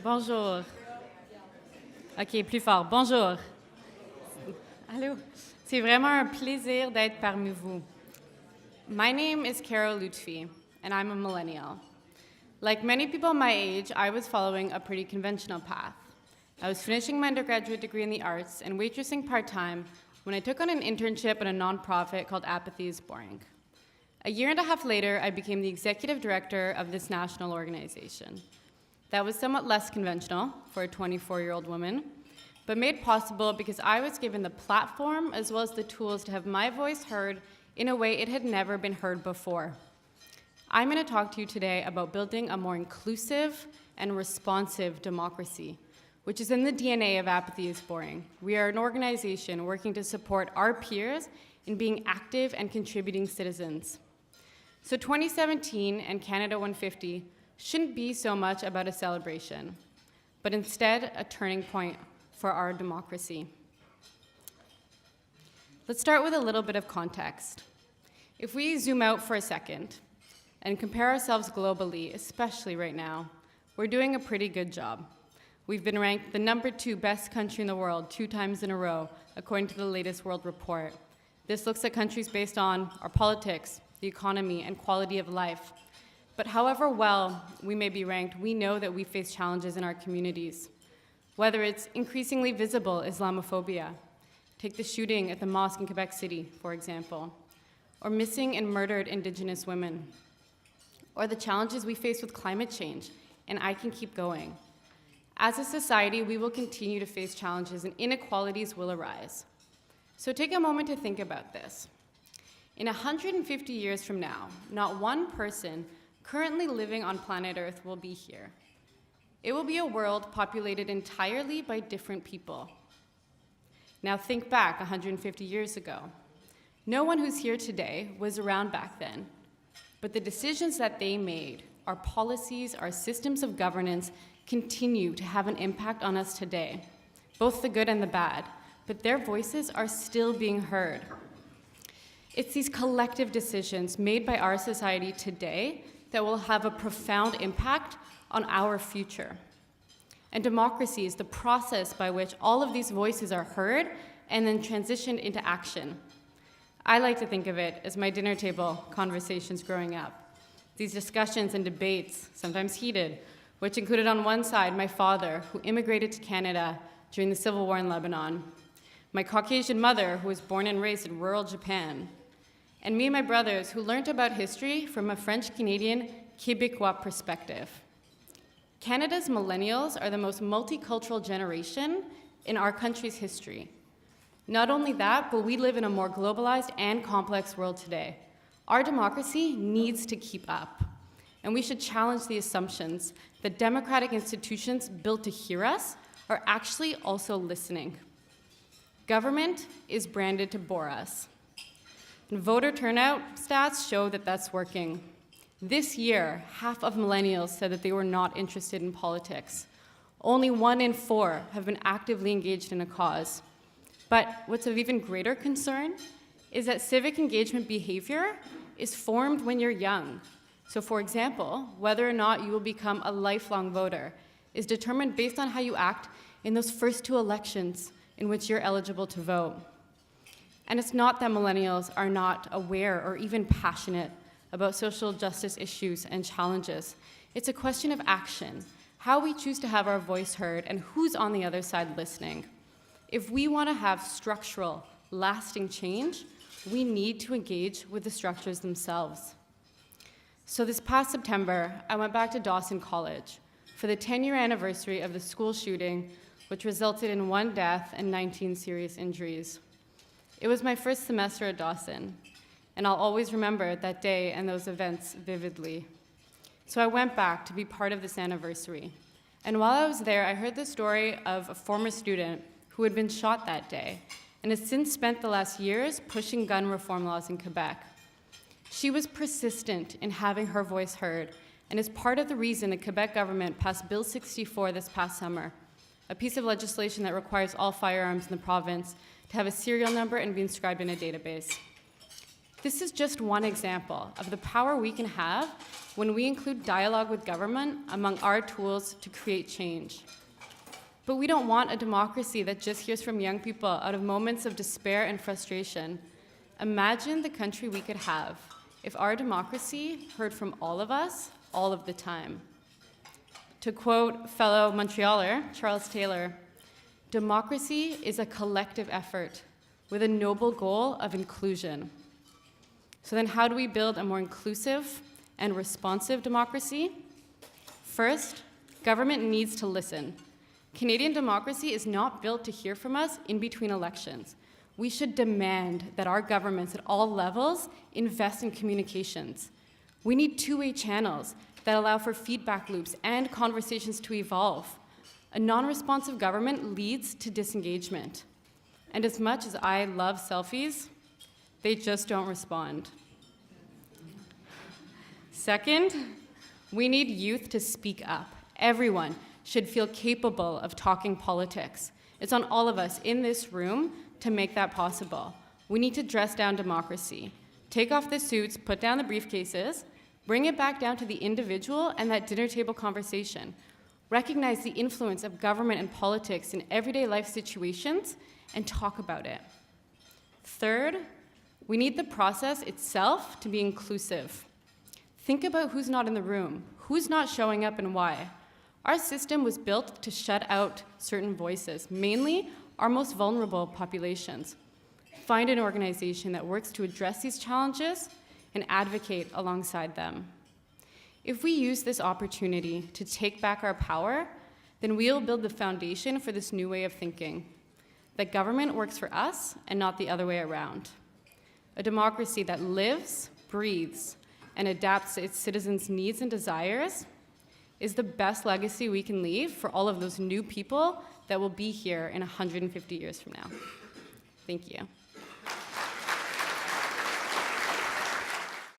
Bonjour. OK, plus fort. Bonjour. Allô. C'est vraiment un plaisir d'être parmi vous. My name is Caro Loutfi, and I'm a millennial. Like many people my age, I was following a pretty conventional path. I was finishing my undergraduate degree in the arts and waitressing part-time when I took on an internship at a nonprofit called Apathy Is Boring. A year and a half later, I became the executive director of this national organization. That was somewhat less conventional for a 24-year-old woman, but made possible because I was given the platform as well as the tools to have my voice heard in a way it had never been heard before. I'm going to talk to you today about building a more inclusive and responsive democracy, which is in the DNA of Apathy Is Boring. We are an organization working to support our peers in being active and contributing citizens. So 2017 and Canada 150 shouldn't be so much about a celebration, but instead a turning point for our democracy. Let's start with a little bit of context. If we zoom out for a second and compare ourselves globally, especially right now, we're doing a pretty good job. We've been ranked the #2 best country in the world 2 times in a row, according to the latest World Report. This looks at countries based on our politics, the economy, and quality of life. But however well we may be ranked, we know that we face challenges in our communities. Whether it's increasingly visible Islamophobia, take the shooting at the mosque in Quebec City, for example, or missing and murdered Indigenous women, or the challenges we face with climate change, and I can keep going. As a society, we will continue to face challenges and inequalities will arise. So take a moment to think about this. In 150 years from now, not one person currently living on planet Earth will be here. It will be a world populated entirely by different people. Now think back 150 years ago. No one who's here today was around back then, but the decisions that they made, our policies, our systems of governance, continue to have an impact on us today, both the good and the bad, but their voices are still being heard. It's these collective decisions made by our society today that will have a profound impact on our future. And democracy is the process by which all of these voices are heard and then transitioned into action. I like to think of it as my dinner table conversations growing up. These discussions and debates, sometimes heated, which included on one side my father, who immigrated to Canada during the Civil War in Lebanon, my Caucasian mother, who was born and raised in rural Japan, and me and my brothers, who learned about history from a French-Canadian Québécois perspective. Canada's millennials are the most multicultural generation in our country's history. Not only that, but we live in a more globalized and complex world today. Our democracy needs to keep up, and we should challenge the assumptions that democratic institutions built to hear us are actually also listening. Government is branded to bore us. And voter turnout stats show that that's working. This year, half of millennials said that they were not interested in politics. Only 1 in 4 have been actively engaged in a cause. But what's of even greater concern is that civic engagement behavior is formed when you're young. So for example, whether or not you will become a lifelong voter is determined based on how you act in those first 2 elections in which you're eligible to vote. And it's not that millennials are not aware or even passionate about social justice issues and challenges. It's a question of action, how we choose to have our voice heard, and who's on the other side listening. If we want to have structural, lasting change, we need to engage with the structures themselves. So this past September, I went back to Dawson College for the 10-year anniversary of the school shooting, which resulted in 1 death and 19 serious injuries. It was my first semester at Dawson, and I'll always remember that day and those events vividly. So I went back to be part of this anniversary. And while I was there, I heard the story of a former student who had been shot that day and has since spent the last years pushing gun reform laws in Quebec. She was persistent in having her voice heard and is part of the reason the Quebec government passed Bill 64 this past summer, a piece of legislation that requires all firearms in the province to have a serial number and be inscribed in a database. This is just one example of the power we can have when we include dialogue with government among our tools to create change. But we don't want a democracy that just hears from young people out of moments of despair and frustration. Imagine the country we could have if our democracy heard from all of us, all of the time. To quote fellow Montrealer, Charles Taylor, "Democracy is a collective effort with a noble goal of inclusion." So then how do we build a more inclusive and responsive democracy? First, government needs to listen. Canadian democracy is not built to hear from us in between elections. We should demand that our governments at all levels invest in communications. We need two-way channels that allow for feedback loops and conversations to evolve. A non-responsive government leads to disengagement. And as much as I love selfies, they just don't respond. Second, we need youth to speak up. Everyone should feel capable of talking politics. It's on all of us in this room to make that possible. We need to dress down democracy. Take off the suits, put down the briefcases, bring it back down to the individual and that dinner table conversation. Recognize the influence of government and politics in everyday life situations and talk about it. Third, we need the process itself to be inclusive. Think about who's not in the room, who's not showing up and why. Our system was built to shut out certain voices, mainly our most vulnerable populations. Find an organization that works to address these challenges and advocate alongside them. If we use this opportunity to take back our power, then we'll build the foundation for this new way of thinking, that government works for us and not the other way around. A democracy that lives, breathes, and adapts to its citizens' needs and desires is the best legacy we can leave for all of those new people that will be here in 150 years from now. Thank you.